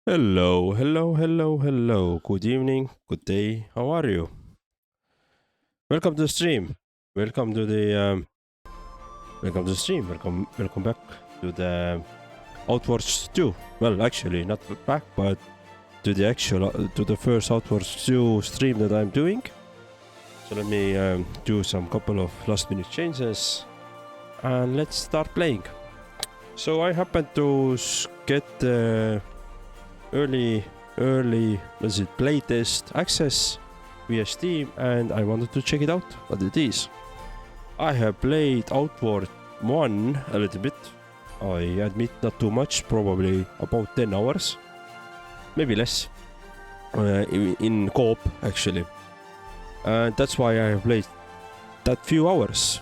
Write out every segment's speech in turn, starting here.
Hello, hello, hello, hello. Good evening, good day. How are you? Welcome to the stream. Welcome to the welcome to the stream. Welcome back to the Outwards 2. Well, actually, not back, but to the actual to the first Outwards 2 stream that I'm doing. So let me do some couple of last minute changes, and let's start playing. So I happened to get early was it playtest access via Steam, and I wanted to check it out what it is. I have played Outward 1 a little bit. I admit not too much, probably about 10 hours, maybe less, in co-op actually, and that's why I have played that few hours.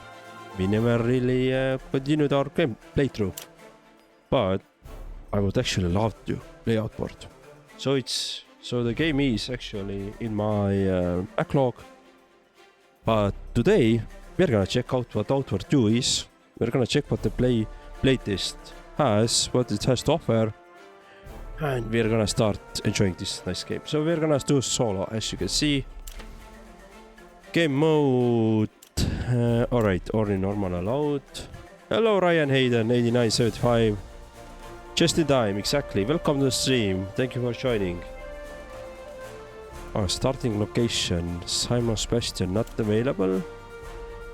We never really continued our game playthrough, but I would actually love to play Outward. So the game is actually in my backlog. But today we're gonna check out what Outward 2 is. We're gonna check what the playtest has, what it has to offer, and we're gonna start enjoying this nice game. So we're gonna do solo, as you can see. Game mode. Alright, only normal allowed. Hello Ryan Hayden, 8975. Just in time, exactly. Welcome to the stream. Thank you for joining. Our starting location. Simon Sebastian not available.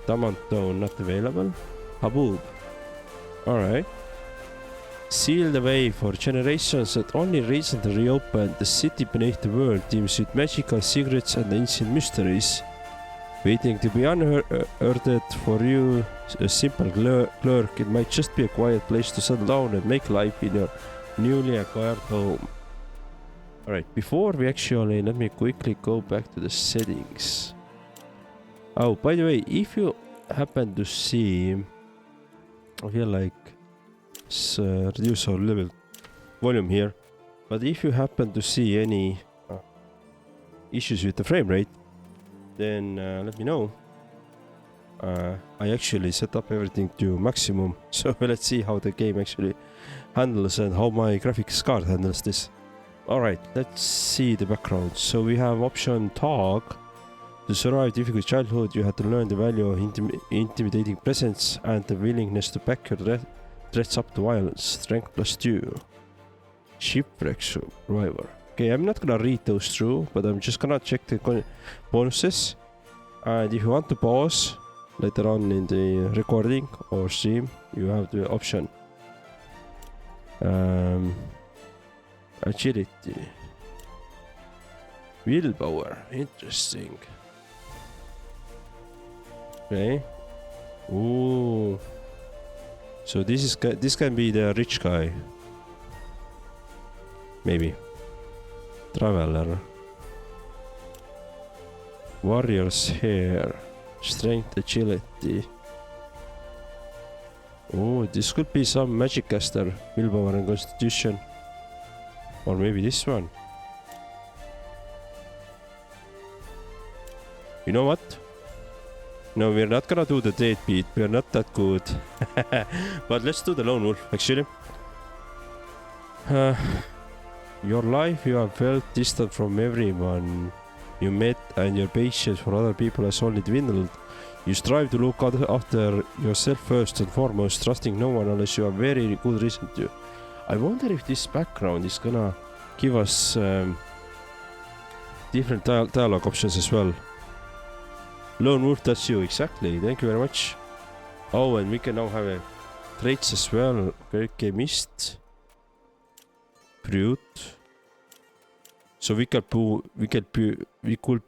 Damantone not available. Haboob. Alright. Seal the way for generations that only recently reopened. The city beneath the world teems with magical secrets and ancient mysteries. Waiting to be unearthed for you, a simple clerk. It might just be a quiet place to settle down and make life in your newly acquired home. Alright, before we actually, let me quickly go back to the settings. Oh, by the way, if you happen to see, I feel like reduce our level volume here, but if you happen to see any issues with the frame rate, then let me know. I actually set up everything to maximum, so let's see how the game actually handles and how my graphics card handles this. Alright, let's see the background. So we have option talk. To survive difficult childhood, you had to learn the value of intimidating presence and the willingness to back your threats up to violence. Strength +2. Shipwreck survivor. Okay, I'm not gonna read those through, but I'm just gonna check the bonuses. And if you want to pause later on in the recording or stream, you have the option. Agility. Willpower. Interesting. Okay. Ooh. So this can be the rich guy. Maybe. Traveler. Warrior's hair. Strength, agility. Oh, this could be some magic caster. Willpower and constitution. Or maybe this one. You know what? No, we're not gonna do the deadbeat. We're not that good. But let's do the lone wolf, actually. Your life, you have felt distant from everyone you met, and your patience for other people has only dwindled. You strive to look after yourself first and foremost, trusting no one unless you have very good reason to. I wonder if this background is gonna give us different dialogue options as well. Lone wolf, that's you, exactly. Thank you very much. Oh, and we can now have traits as well. Okay, chemist. Brute. So we could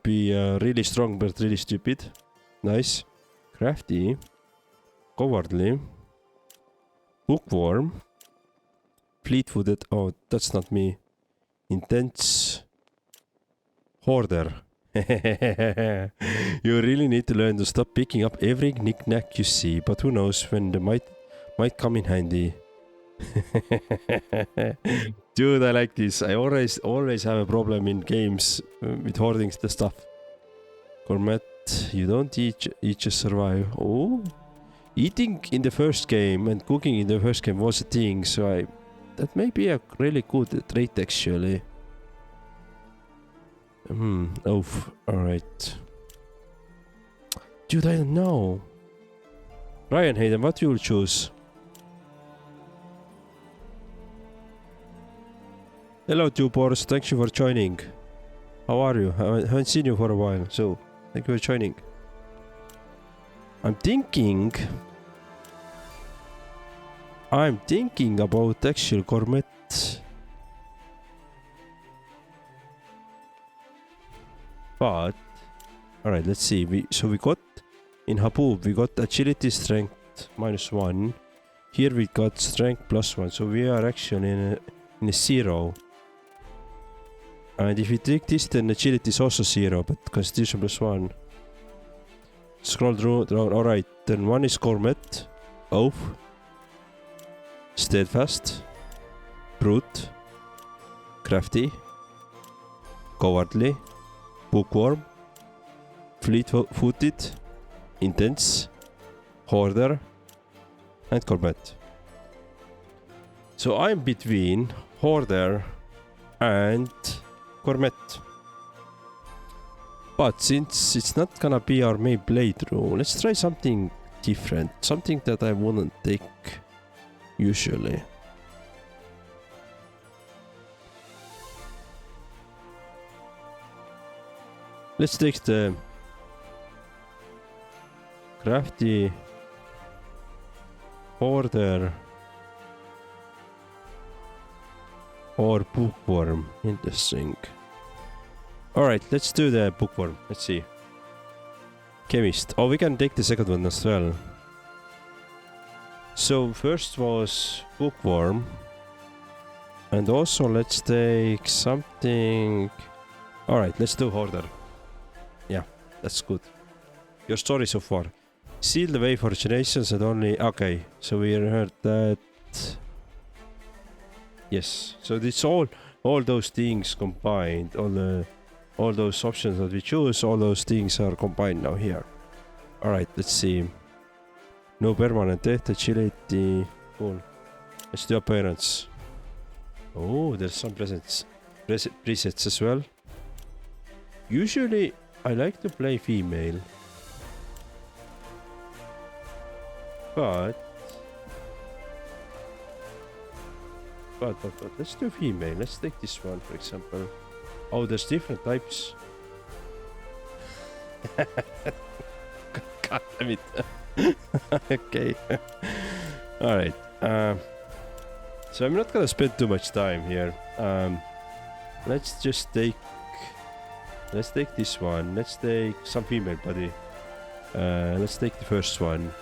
be really strong but really stupid. Nice. Crafty. Cowardly. Bookworm. Fleet-footed. Oh, that's not me. Intense. Hoarder. You really need to learn to stop picking up every knick-knack you see, but who knows when they might come in handy. Dude, I like this. I always have a problem in games with hoarding the stuff. Gourmet, you don't eat, just survive. Oh, eating in the first game and cooking in the first game was a thing, so I That may be a really good trait actually. Oh, alright. Dude, I don't know. Ryan Hayden, what you will choose? Hello, Tubors. Thank you for joining. How are you? I haven't seen you for a while, so thank you for joining. I'm thinking about actual gourmet. But alright, let's see. We got in Haboob, we got agility strength -1. Here we got strength +1, so we are actually in a 0. And if we take this, then agility is also 0, but constitution +1. Scroll through. Alright, then 1 is gourmet, oath, steadfast, brute, crafty, cowardly, bookworm, fleet-footed, intense, hoarder, and gourmet. So I'm between hoarder and gourmet. But since it's not gonna be our main playthrough, let's try something different. Something that I wouldn't take usually. Let's take the crafty, hoarder, or bookworm. Interesting. Alright, let's do the bookworm. Let's see. Chemist. Oh, we can take the second one as well. So first was bookworm. And also let's take something. Alright, let's do hoarder. Yeah, that's good. Your story so far. Seal the way for generations and only... Okay, so we heard that... Yes, so it's all those things combined, all those options that we choose, all those things are combined now here. Alright, let's see. No permanent death, agility. Cool. Let's do appearance. Oh, there's some presets as well. Usually, I like to play female. But let's do female. Let's take this one, for example. Oh, there's different types. God damn it. Okay. Alright. So I'm not gonna spend too much time here. Let's just take... Let's take this one. Let's take some female body. Let's take the first one.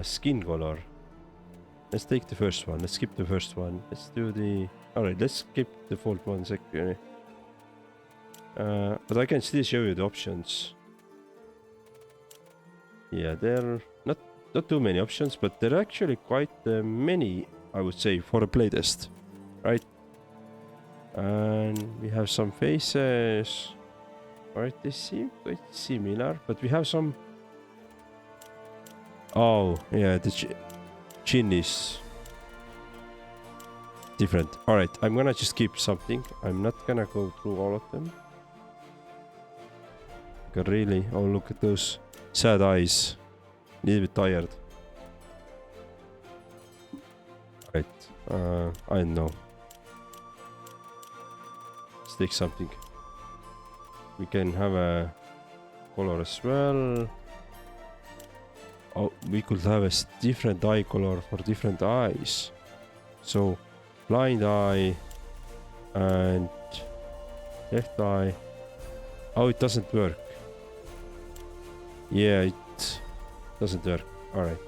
Skin color. Let's take the first one. Let's skip the first one. Let's do the... Alright, let's skip the default one second. But I can still show you the options. Yeah, there are not too many options, but there are actually quite many, I would say, for a playtest. Right? And we have some faces. Alright, they seem quite similar, but we have some... Oh, yeah, the chin is different. Alright, I'm gonna just keep something. I'm not gonna go through all of them. Really? Oh, look at those sad eyes. A little bit tired. Right, I don't know. Let's take something. We can have a color as well. Oh, we could have a different eye color for different eyes. So, blind eye and left eye. Oh, it doesn't work. Yeah, it doesn't work. Alright.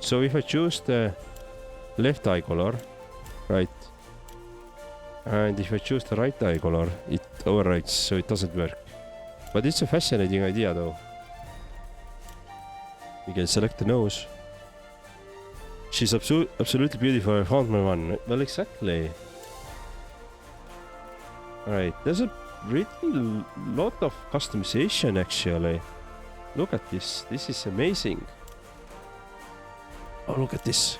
So if I choose the left eye color, right, and if I choose the right eye color, it overwrites, so it doesn't work. But it's a fascinating idea though. We can select the nose. She's absolutely beautiful. I found my one. Well, exactly. Alright, there's a really lot of customization actually. Look at this. This is amazing. Oh, look at this.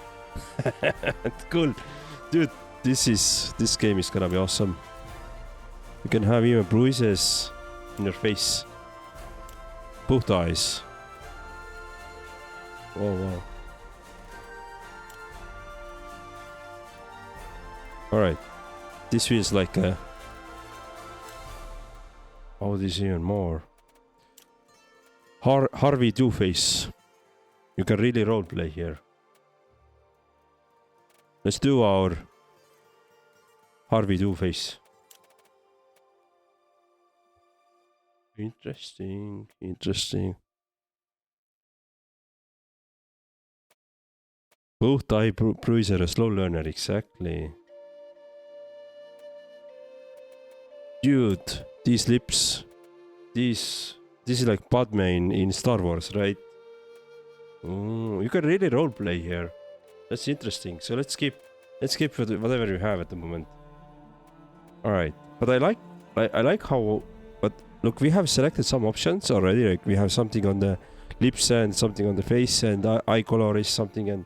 Cool. Dude, this game is gonna be awesome. You can have even bruises in your face. Both eyes. Oh, wow. Alright. This feels like a... Oh, this is even more. Harvey Two-Face. You can really roleplay here. Let's do our Harvey Two-Face. Interesting, interesting. Both eye bruiser, a slow learner, exactly. Dude, these lips, this is like Padme in Star Wars, right? Ooh, you can really roleplay here. That's interesting. So let's keep whatever you have at the moment. All right, but I like how. But look, we have selected some options already. Like we have something on the lips and something on the face, and eye color is something.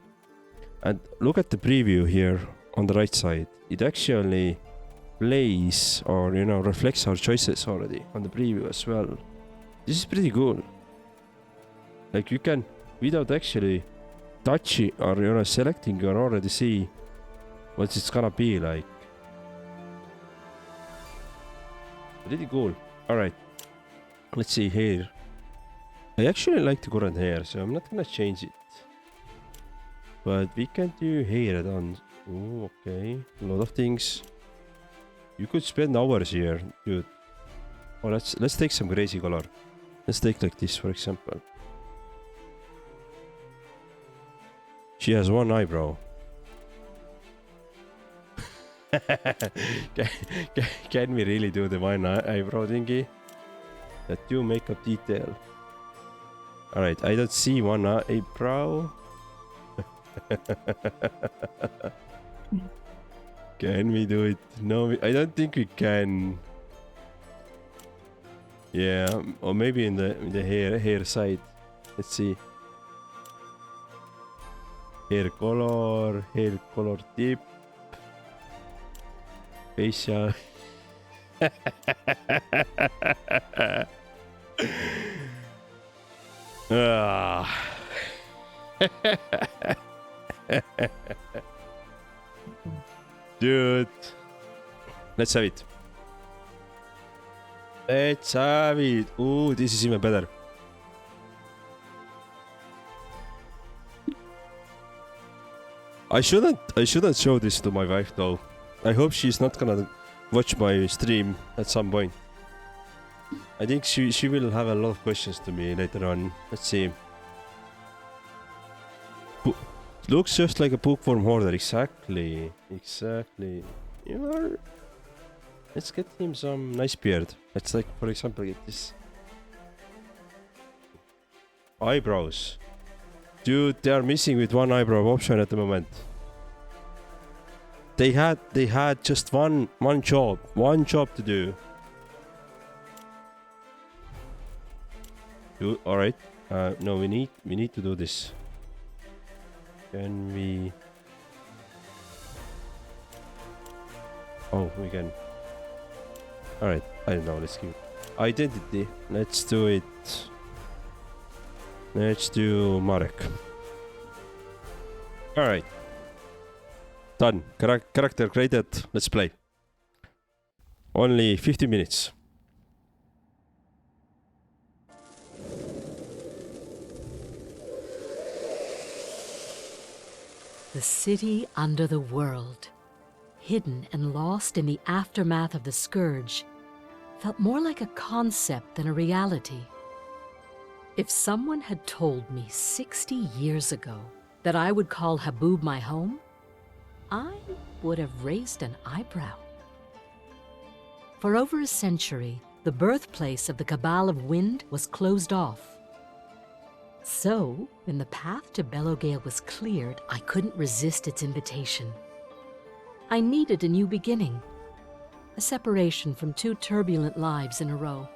And look at the preview here on the right side. It actually plays or reflects our choices already on the preview as well. This is pretty cool. Like you can, without actually touching or selecting, you can already see what it's gonna be like. Pretty cool. Alright, let's see here. I actually like the current hair, so I'm not gonna change it. But we can do hair done. Oh, okay. A lot of things. You could spend hours here, dude. Oh, let's take some crazy color. Let's take like this, for example. She has one eyebrow. Can we really do the one eyebrow thingy? That do makeup detail. Alright, I don't see one eyebrow. Can we do it? No, I don't think we can. Yeah, or maybe in the hair side. Let's see. Hair color tip. Facial. Dude, let's have it. Let's have it. Ooh, this is even better. I shouldn't show this to my wife though. I hope she's not gonna watch my stream at some point. I think she will have a lot of questions to me later on. Let's see. Looks just like a bookworm hoarder. Exactly. Let's get him some nice beard. Let's like, for example, get this. Eyebrows. Dude, they are missing with one eyebrow option at the moment. They had just one job to do. Dude, all right. No, we need to do this. Can we? Oh, we can. All right. I don't know. Let's keep it. Identity. Let's do it. Let's do Marek. All right. Done. Character created. Let's play. Only 50 minutes. The city under the world, hidden and lost in the aftermath of the scourge, felt more like a concept than a reality. If someone had told me 60 years ago that I would call Haboob my home, I would have raised an eyebrow. For over a century, the birthplace of the Cabal of Wind was closed off. So, when the path to Bellowgale was cleared, I couldn't resist its invitation. I needed a new beginning, a separation from two turbulent lives in a row.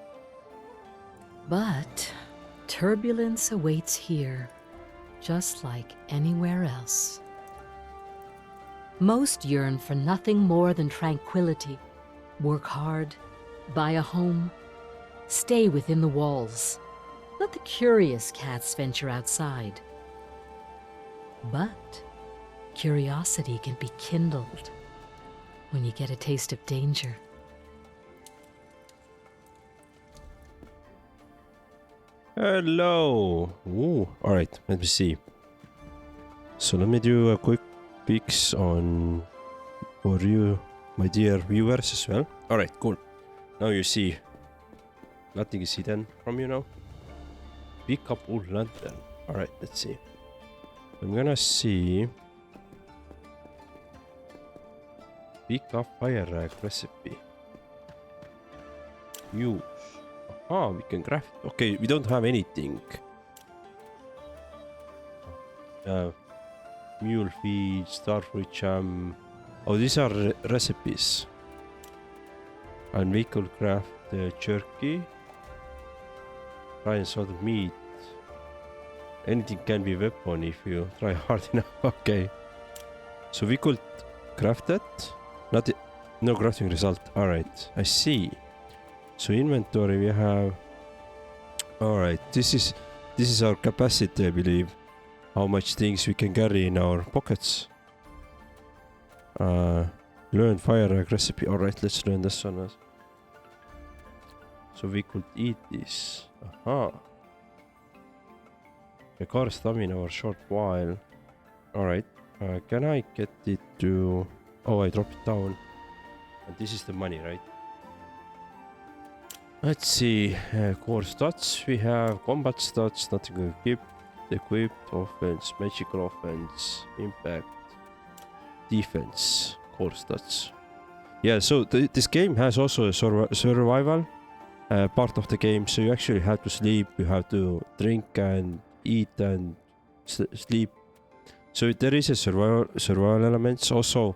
But turbulence awaits here, just like anywhere else. Most yearn for nothing more than tranquility, work hard, buy a home, stay within the walls. Let the curious cats venture outside. But curiosity can be kindled when you get a taste of danger. Hello. Ooh, all right, let me see. So let me do a quick fix on for you, my dear viewers as well. All right, cool. Now you see nothing is hidden from you now. Pick up old lantern. All right, let's see. I'm gonna see. Pick up fire rag recipe. Use. Ah, we can craft. Okay, we don't have anything. Mule feed, starfruit jam. Oh, these are recipes. And we could craft jerky. Try and sort of meat. Anything can be weapon if you try hard enough. Okay. So we could craft that. No crafting result. Alright, I see. So inventory we have. Alright, this is our capacity, I believe. How much things we can carry in our pockets. Learn fire rag recipe. Alright, let's learn this one. So we could eat this. Aha. Require stamina for a short while. Alright. Can I get it to... Oh, I dropped it down. And this is the money, right? Let's see. Core stats. We have combat stats, nothing equipped, offense, magical offense, impact, defense, core stats. Yeah, so this game has also a survival part of the game. So you actually have to sleep, you have to drink and eat and sleep. So there is a survival elements also.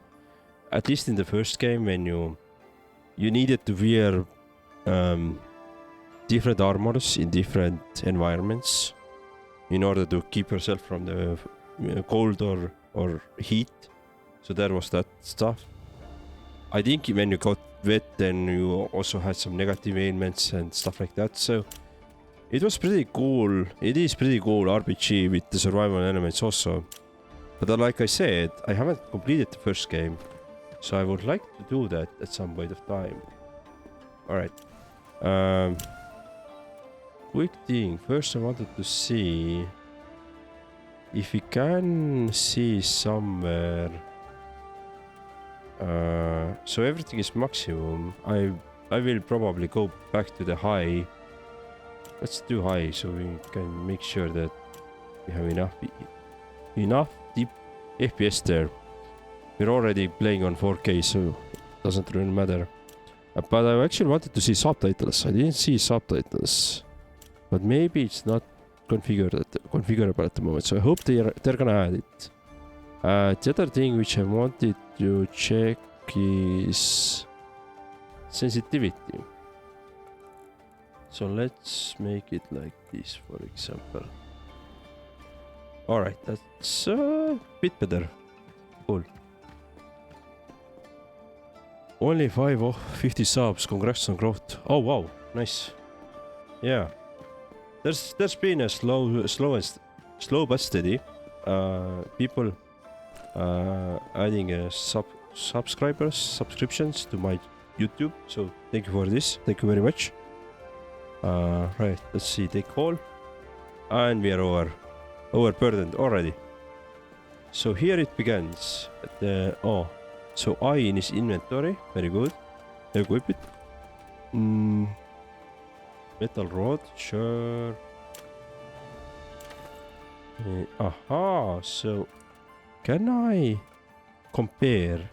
At least in the first game, when you needed to wear different armors in different environments in order to keep yourself from the cold or heat. So there was that stuff. I think when you got wet, then you also had some negative ailments and stuff like that. So it was pretty cool. It is pretty cool RPG with the survival elements also. But like I said, I haven't completed the first game. So I would like to do that at some point of time. Alright. Quick thing. First I wanted to see if we can see somewhere. So everything is maximum. I will probably go back to the high. Let's do high so we can make sure that we have enough deep FPS there. We're already playing on 4K, so it doesn't really matter. But I actually wanted to see subtitles. I didn't see subtitles, but maybe it's not configurable at the moment. So I hope they're gonna add it. The other thing which I wanted to check is sensitivity. So let's make it like this, for example. Alright, that's a bit better. Cool. Only 5 of 50 subs. Congrats on growth. Oh wow, nice. Yeah, there's been a slow but steady. People adding subscriptions to my YouTube. So thank you for this. Thank you very much. Right, let's see. Take all, and we are overburdened already. So here it begins. So I in his inventory, very good. Equip it. Metal rod, sure. Aha, so can I compare?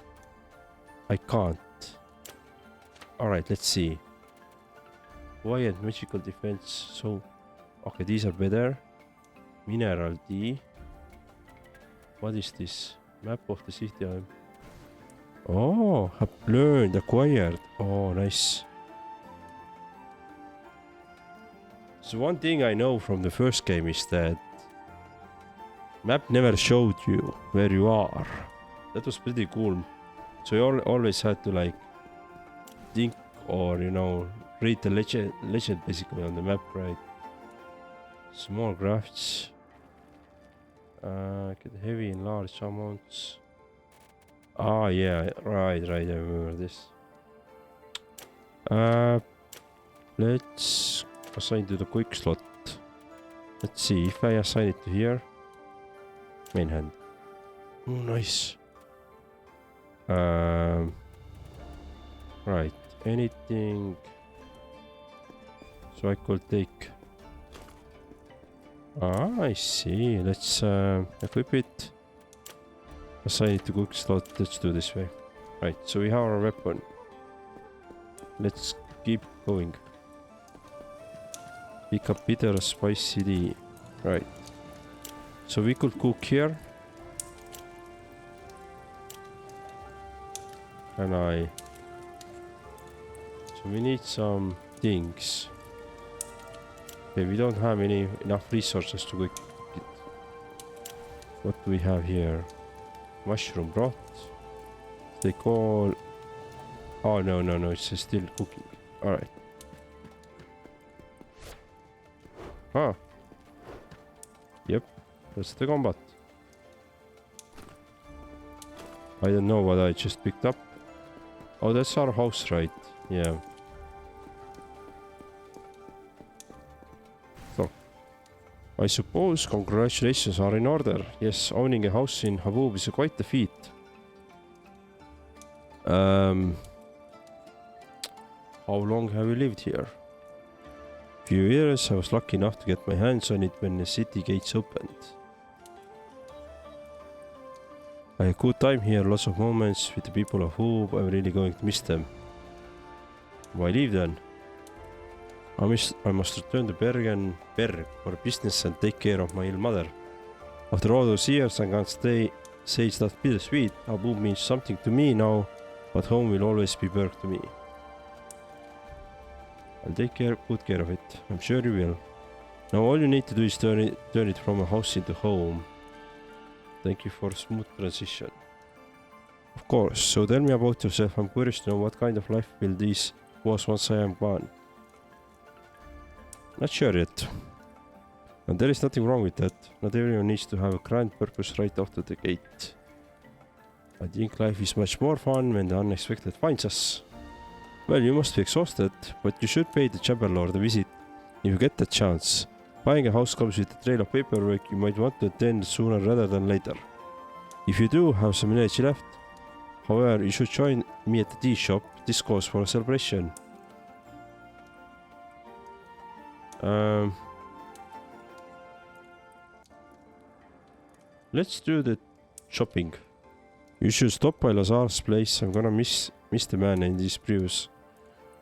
I can't. Alright, let's see. Quiet magical defense. So, okay, these are better. Mineral D. What is this? Map of the city. Oh, have learned, acquired. Oh, nice. So one thing I know from the first game is that Map never showed you where you are. That was pretty cool. So you always had to like think or, you know, read the legend basically on the map, right? Small crafts. Get heavy in large amounts. Ah, yeah, right, I remember this. Let's assign to the quick slot. Let's see if I assign it to here. Main hand. Oh, nice. Right, anything. So I could take. Ah, I see. Let's equip it. Assign it to quick slot. Let's do this way. Right, so we have our weapon. Let's keep going. Pick up bitter spicy tea. Right. So we could cook here. Can I? So we need some things. Okay, we don't have enough resources to cook it. What do we have here? Mushroom broth. They call. Oh no, it's still cooking. Alright. Huh. Yep, that's the combat. I don't know what I just picked up. Oh, that's our house, right? Yeah. So, I suppose congratulations are in order. Yes, owning a house in Haboob is quite a feat. How long have you lived here? Few years. I was lucky enough to get my hands on it when the city gates opened. I had a good time here, lots of moments with the people of Hoob. I'm really going to miss them. Why leave then? I must return to Berg for business and take care of my ill mother. After all those years, I can't say it's not bittersweet. Haboob means something to me now, but home will always be Berg to me. I'll take good care of it. I'm sure you will. Now all you need to do is turn it from a house into home. Thank you for a smooth transition. Of course, so tell me about yourself. I'm curious to know what kind of life will this was once I am gone. Not sure yet. And there is nothing wrong with that. Not everyone needs to have a grand purpose right after the gate. I think life is much more fun when the unexpected finds us. Well, you must be exhausted, but you should pay the Chamberlord a visit if you get the chance. Buying a house comes with a trail of paperwork you might want to attend sooner rather than later. If you do have some energy left, however, you should join me at the tea shop. This calls for a celebration. Let's do the shopping. You should stop by Lazar's place. I'm gonna miss the man in these brews.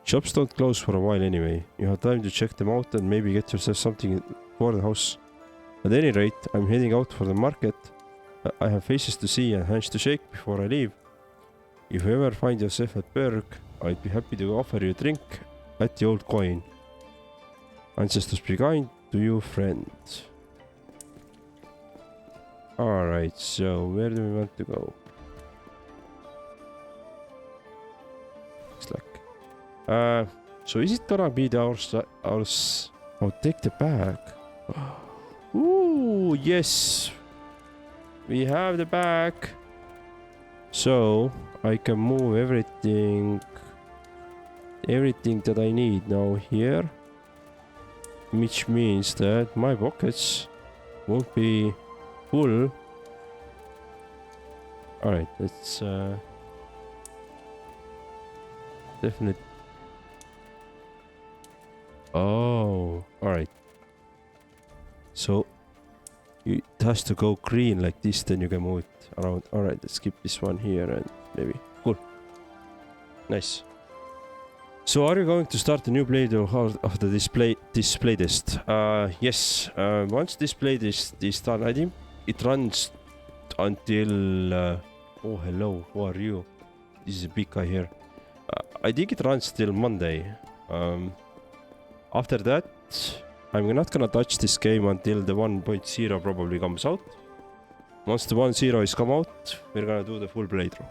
Shops don't close for a while anyway. You have time to check them out and maybe get yourself something for the house. At any rate, I'm heading out for the market. I have faces to see and hands to shake before I leave. If you ever find yourself at Berg, I'd be happy to offer you a drink at the old coin. Ancestors be kind to you, friend. Alright, so where do we want to go? Looks like. So is it gonna be ours? I'll take the bag. Ooh, yes. We have the bag. So I can move everything that I need now here. Which means that my pockets won't be full. Alright, let's definitely. Oh, alright. So it has to go green like this, then you can move it around. Alright, let's keep this one here and maybe. Cool. Nice. So are you going to start a new playthrough of the display test? Yes. Once this playtest is done, I think it runs until oh hello, who are you? This is a big guy here. I think it runs till Monday. After that, I'm not gonna touch this game until the 1.0 probably comes out. Once the 1.0 is come out, we're gonna do the full playthrough.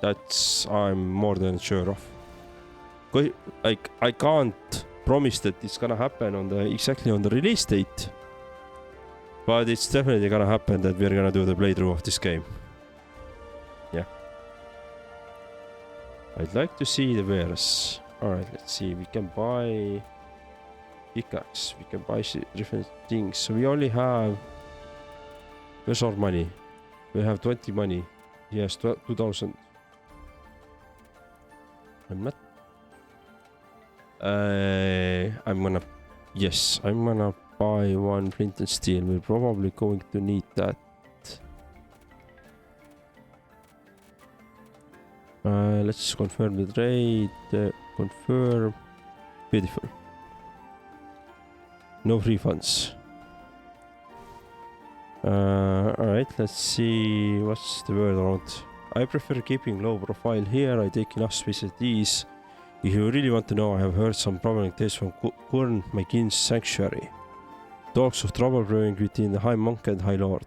That's I'm more than sure of. Like I can't promise that it's gonna happen on the exactly on the release date, but it's definitely gonna happen that we're gonna do the playthrough of this game. Yeah. I'd like to see the wares. Alright, let's see. We can buy pickaxe. We can buy different things. So we only have... Where's our money? We have 20 money. Yes, 2,000. I'm not... I'm gonna... Yes, I'm gonna buy one flint and steel. We're probably going to need that. Let's confirm the trade. Confirm. Beautiful. No refunds. Alright, let's see what's the word around. I prefer keeping low profile here. I take enough space at ease. If you really want to know, I have heard some problematic tales from Kurn McGinn's sanctuary. Talks of trouble brewing between the High Monk and High Lord.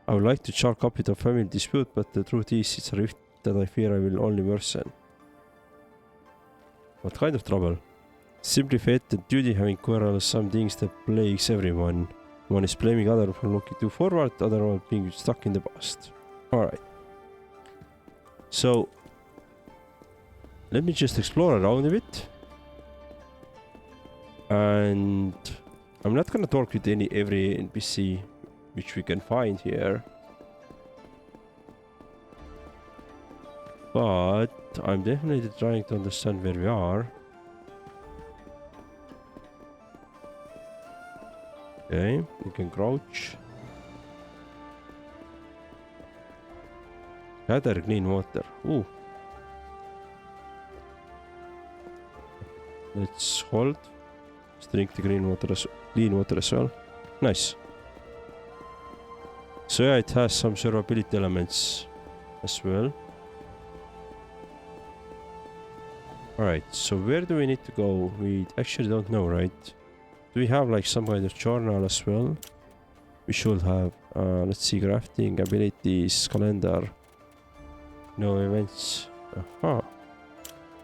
I would like to chalk up it a family dispute, but the truth is it's a rift that I fear I will only worsen. What kind of trouble? Simply fate and duty having quarrels, some things that plagues everyone. One is blaming other for looking too forward, other one being stuck in the past. Alright. So, let me just explore around a bit. And I'm not gonna talk with every NPC which we can find here. But I'm definitely trying to understand where we are. Okay, we can crouch. Gather clean water. Ooh. Let's hold. Let's drink the clean water as well. Nice. So yeah, it has some survivability elements as well. Alright, so where do we need to go? We actually don't know, right? Do we have like some kind of journal as well? We should have. Let's see, crafting, abilities, calendar. No events. Aha.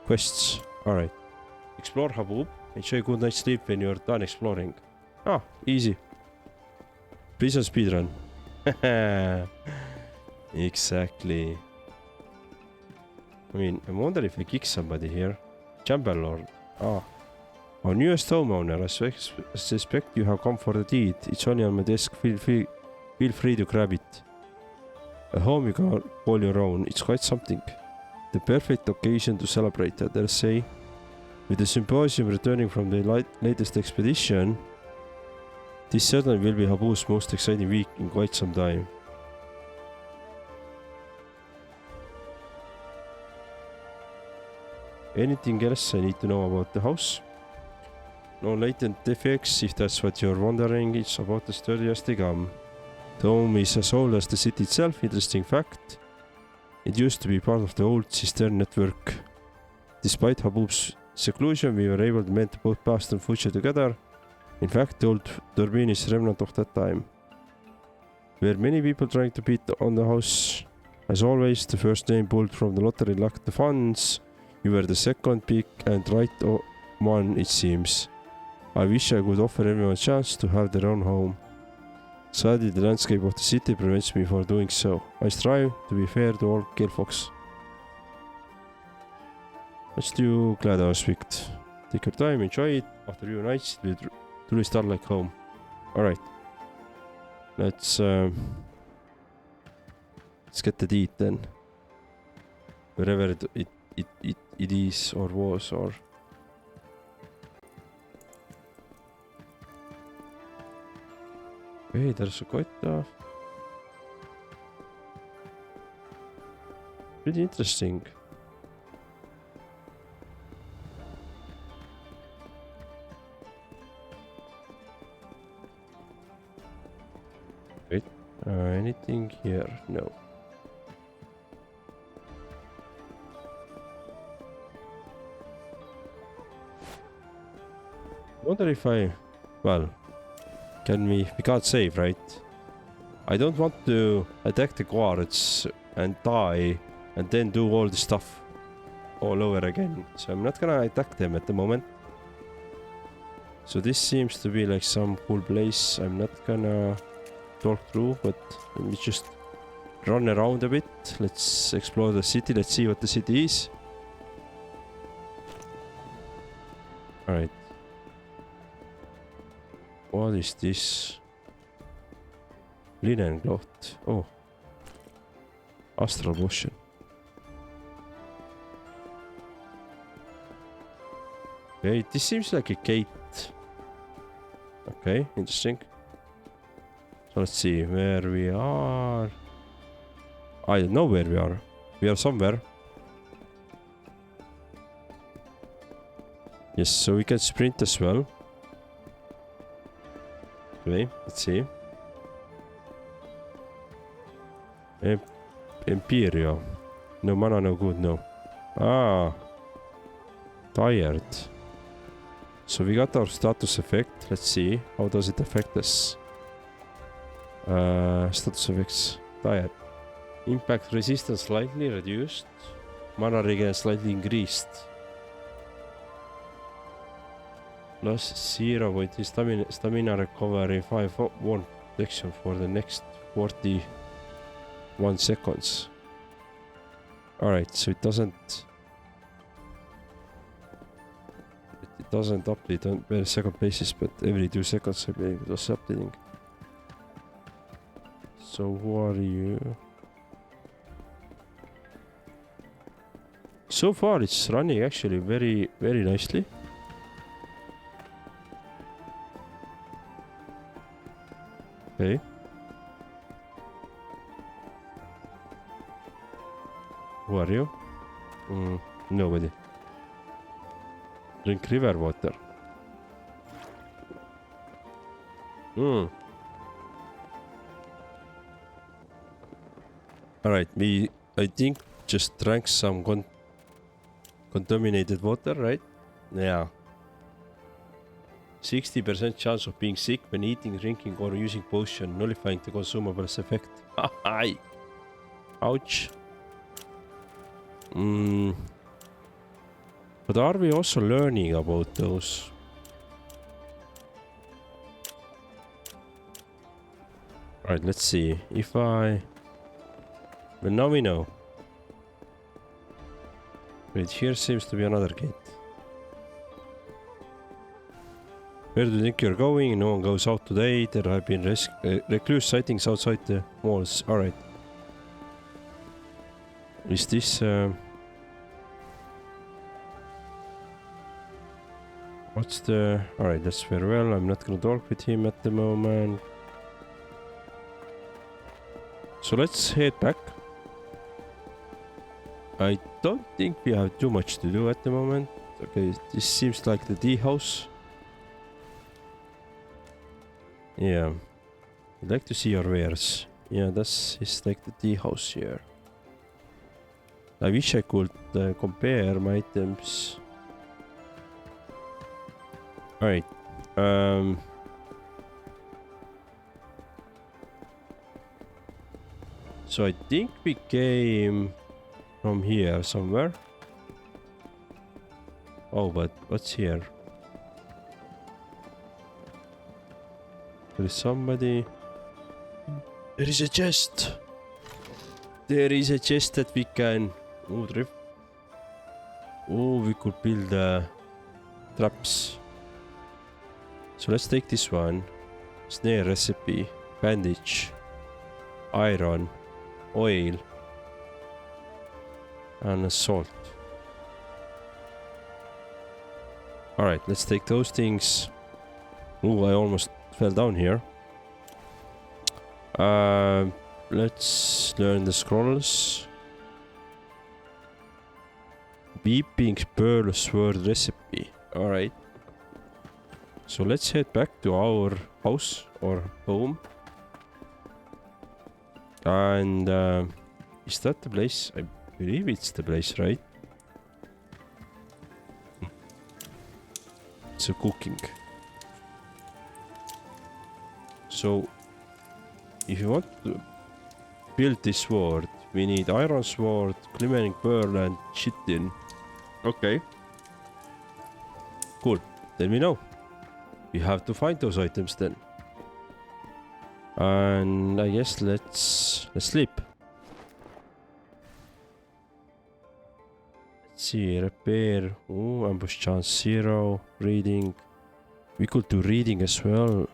Quests. Alright. Explore Haboob. Enjoy good night's sleep when you're done exploring. Ah, easy. Prison speedrun. Exactly. I mean, I wonder if I kick somebody here. Chamber Lord. Ah. Our newest homeowner. I suspect you have come for the deed. It's only on my desk. Feel free to grab it. A home you can call your own. It's quite something. The perfect occasion to celebrate, I dare say. With the symposium returning from the latest expedition, this certainly will be Haboob's most exciting week in quite some time. Anything else I need to know about the house? No latent defects, if that's what you're wondering. It's about as sturdy as they come. The home is as old as the city itself. Interesting fact. It used to be part of the old cistern network. Despite Haboob's seclusion, we were able to mend both past and future together. In fact, the old turbine is a remnant of that time. Were many people trying to beat on the house? As always, the first name pulled from the lottery lacked the funds. You were the second pick and right one, it seems. I wish I could offer everyone a chance to have their own home. Sadly, the landscape of the city prevents me from doing so. I strive to be fair to all Killfolks. Let's do Glad I was picked. Take your time, enjoy it. After a few nights, it will truly start like home. Alright. Let's get the deed then. Wherever it is or was or... Okay, there's quite pretty interesting. Wait, anything here? No. Wonder if well, we can't save, right? I don't want to attack the guards and die and then do all the stuff all over again. So I'm not gonna attack them at the moment. So this seems to be like some cool place. I'm not gonna talk through, but let me just run around a bit. Let's explore the city. Let's see what the city is. Alright. What is this? Linen cloth. Oh. Astral potion. Okay, this seems like a gate. Okay, interesting. So let's see where we are. I don't know where we are. We are somewhere. Yes, so we can sprint as well. Okay, let's see. Imperial. No mana, no good, no. Ah. Tired. So we got our status effect. Let's see. How does it affect us? Status effects. Tired. Impact resistance slightly reduced. Mana regen slightly increased. Plus 0.3 stamina recovery 5-1 protection for the next 41 seconds. Alright, so it doesn't update on per second basis, but every 2 seconds I believe it was updating. So who are you? So far it's running actually very, very nicely. Okay. Who are you? Nobody. Drink river water. Alright, I think just drank some contaminated water, right? Yeah. 60% chance of being sick when eating, drinking, or using potion, nullifying the consumables effect. Hi. Ouch. But are we also learning about those? Alright, let's see. If I... Well, now we know. Wait, here seems to be another gate. Where do you think you're going? No one goes out today. There have been recluse sightings outside the walls. Alright. Is this... What's the... Alright, that's farewell. I'm not gonna talk with him at the moment. So let's head back. I don't think we have too much to do at the moment. Okay, this seems like the D house. Yeah. I'd like to see your wares. Yeah, this is like the D house here. I wish I could compare my items. Alright. So I think we came from here somewhere. Oh, but what's here? There is somebody. There is a chest. There is a chest that we can. Oh, drift. Oh, we could build traps. So let's take this one. Snare recipe, bandage, iron, oil, and salt. Alright, let's take those things. Oh, I almost fell down here. Let's learn the scrolls. Beeping pearl sword recipe. Alright. So let's head back to our house or home. And is that the place? I believe it's the place, right? So cooking. So if you want to build this sword, we need iron sword, glimmering pearl, and chitin. Okay. Cool. Then we know. We have to find those items then. And I guess let's sleep. Let's see, repair. Oh, ambush chance 0. Reading. We could do reading as well.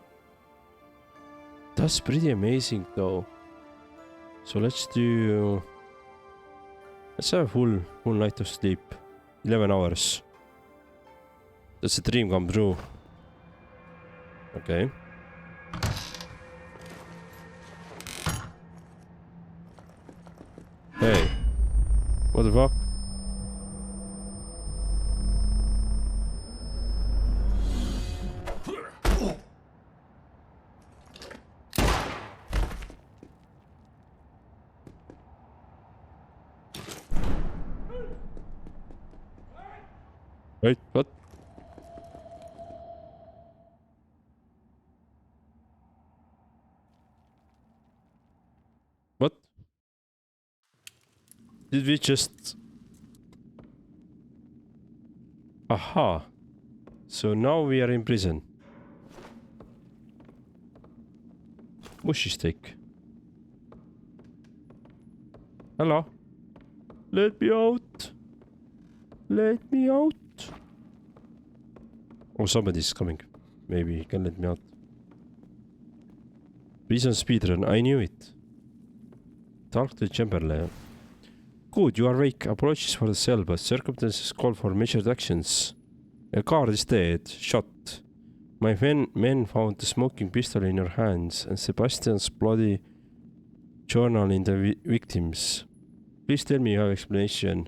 That's pretty amazing though. So let's do. Let's have a full night of sleep. 11 hours. Does the dream come true? Okay. Hey. What the fuck? Wait, what? What? Did we just... Aha. So now we are in prison. Mushy stick. Hello? Let me out. Let me out. Oh, somebody's coming. Maybe he can let me out. Prison speedrun. I knew it. Talk to Chamberlain. Good, you are awake. Apologies for the cell, but circumstances call for measured actions. A guard is dead. Shot. My men found the smoking pistol in your hands and Sebastian's bloody journal in the victims. Please tell me your explanation.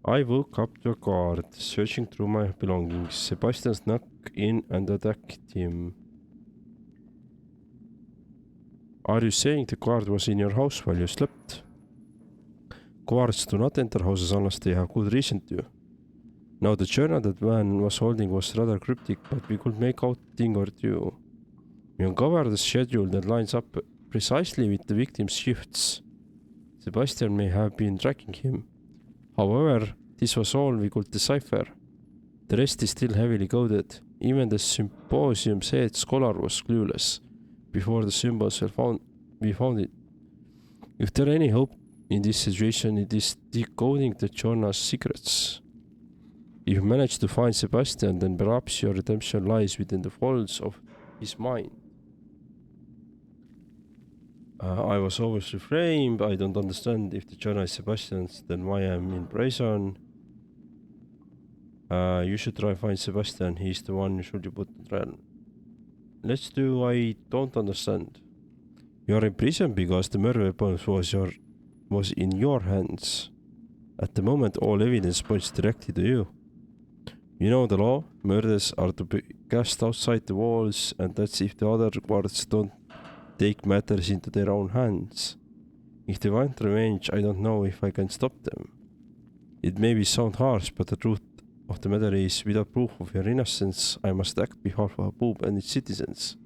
I woke up to a guard searching through my belongings. Sebastian snuck in and attacked him. Are you saying the guard was in your house while you slept? Guards do not enter houses unless they have good reason to. Now the journal that man was holding was rather cryptic, but we could make out a thing or two. We uncovered a schedule that lines up precisely with the victim's shifts. Sebastian may have been tracking him. However, this was all we could decipher. The rest is still heavily coded. Even the symposium's head scholar was clueless. Before the symbols were found, we found it. If there any hope in this situation, it is decoding the journal's secrets. If you manage to find Sebastian, then perhaps your redemption lies within the folds of his mind. I was always reframed. I don't understand. If the journal is Sebastian's, then why am I in prison? You should try find Sebastian. He's the one should you put on trial. Let's do I don't understand. You're in prison because the murder weapon was in your hands. At the moment, all evidence points directly to you. You know the law. Murders are to be cast outside the walls, and that's if the other guards don't take matters into their own hands. If they want revenge, I don't know if I can stop them. It may be sound harsh, but the truth of the matter is, without proof of your innocence, I must act on behalf of Boob and its citizens.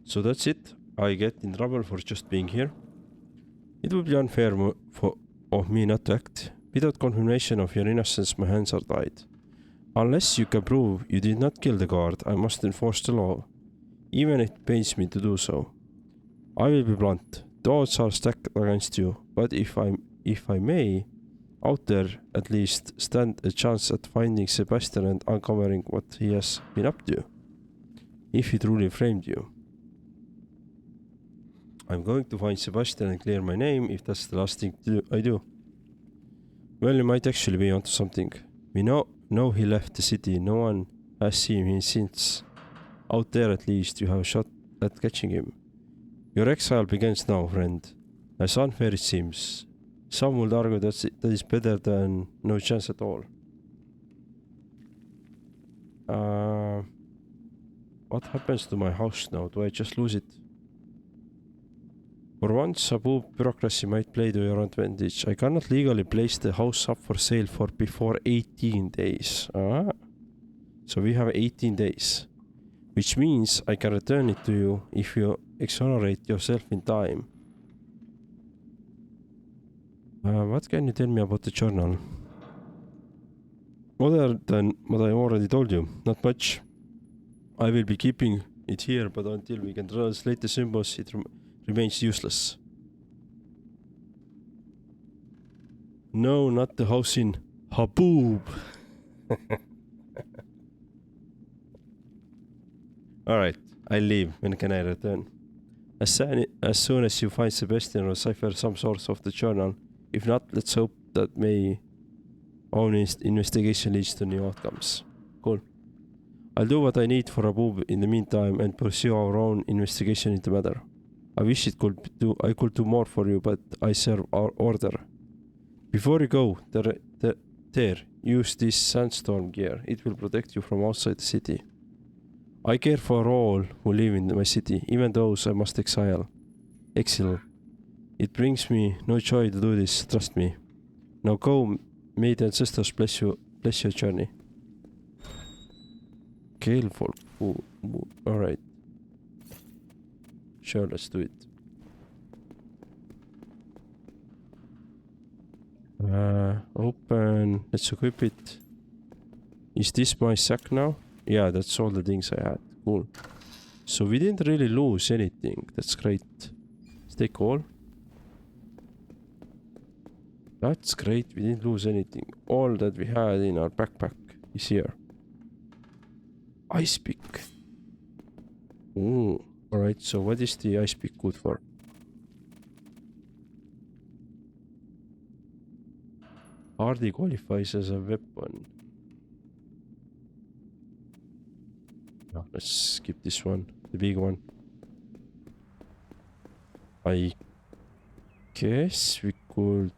So that's it. I get in trouble for just being here. It would be unfair of me not to act. Without confirmation of your innocence, my hands are tied. Unless you can prove you did not kill the guard, I must enforce the law, even if it pains me to do so. I will be blunt. The odds are stacked against you, but if I may, out there at least stand a chance at finding Sebastian and uncovering what he has been up to. If he truly framed you. I'm going to find Sebastian and clear my name if that's the last thing I do. Well, you might actually be onto something. We know he left the city. No one has seen him since. Out there at least you have a shot at catching him. Your exile begins now, friend. As unfair it seems. Some would argue that is better than no chance at all. What happens to my house now? Do I just lose it? For once, above bureaucracy might play to your advantage. I cannot legally place the house up for sale for before 18 days. Ah. So we have 18 days. Which means I can return it to you if you exonerate yourself in time. What can you tell me about the journal? Other than what I already told you, not much. I will be keeping it here, but until we can translate the symbols, it remains useless. No, not the house in Haboob. Alright, I leave. When can I return? As soon as you find Sebastian or cipher some source of the journal. If not, let's hope that my own investigation leads to new outcomes. Cool. I'll do what I need for Abub in the meantime and pursue our own investigation into the matter. I wish I could do more for you, but I serve our order. Before you go, there, use this sandstorm gear. It will protect you from outside the city. I care for all who live in my city, even those I must exile. It brings me no joy to do this, trust me. Now go, may the ancestors bless your journey. Gale folk. Alright. Sure, let's do it. Open. Let's equip it. Is this my sack now? Yeah, that's all the things I had. Cool. So we didn't really lose anything. That's great. Let's take all. That's great. We didn't lose anything. All that we had in our backpack is here. Ice pick. Ooh. Alright, so what is the ice pick good for? Hardly qualifies as a weapon. No, let's skip this one. The big one. I guess we could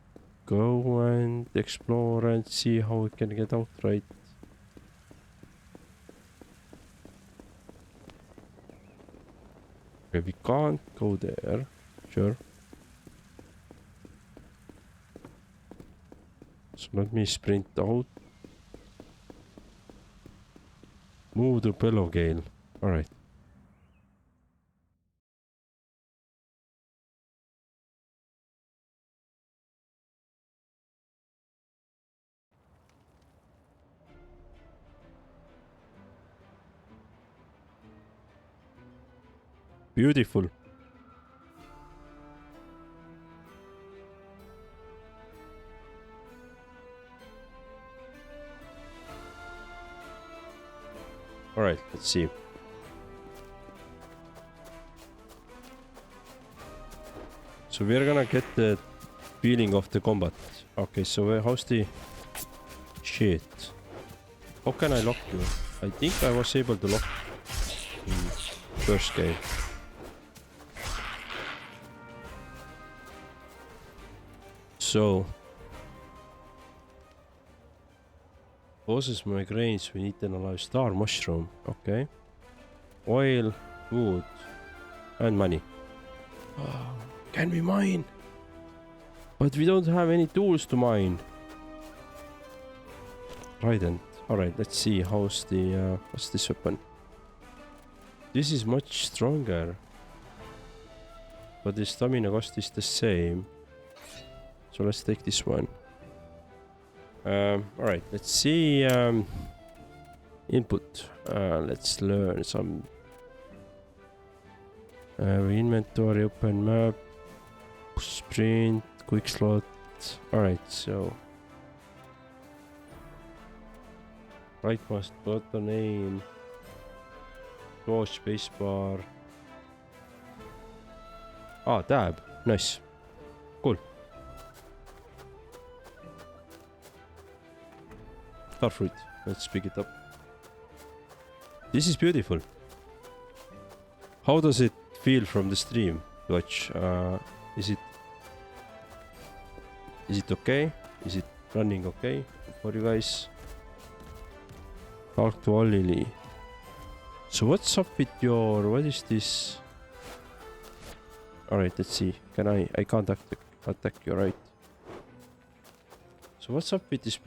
go and explore and see how we can get out, right? Okay, we can't go there. Sure. So let me sprint out. Move to Bellow Gale. Alright. Beautiful. Alright, let's see. So we're gonna get the feeling of the combat. Okay, so how's the... Shit. How can I lock you? I think I was able to lock in first game. So... Causes migraines, we need to analyze star mushroom. Okay. Oil, wood, and money. Oh, can we mine? But we don't have any tools to mine. Trident. Alright, let's see how's the what's this weapon. This is much stronger. But the stamina cost is the same. So let's take this one. Alright, let's see input. Let's learn some inventory, open map, sprint, quick slot. Alright, so right mouse button, aim, pause, spacebar. Ah, tab. Nice. Cool. Starfruit. Let's pick it up. This is beautiful. How does it feel from the stream? Watch. Is it okay? Is it running okay for you guys? Talk to Olili. So what's up with your... What is this? Alright, let's see. Can I can't attack you, right? So what's up with this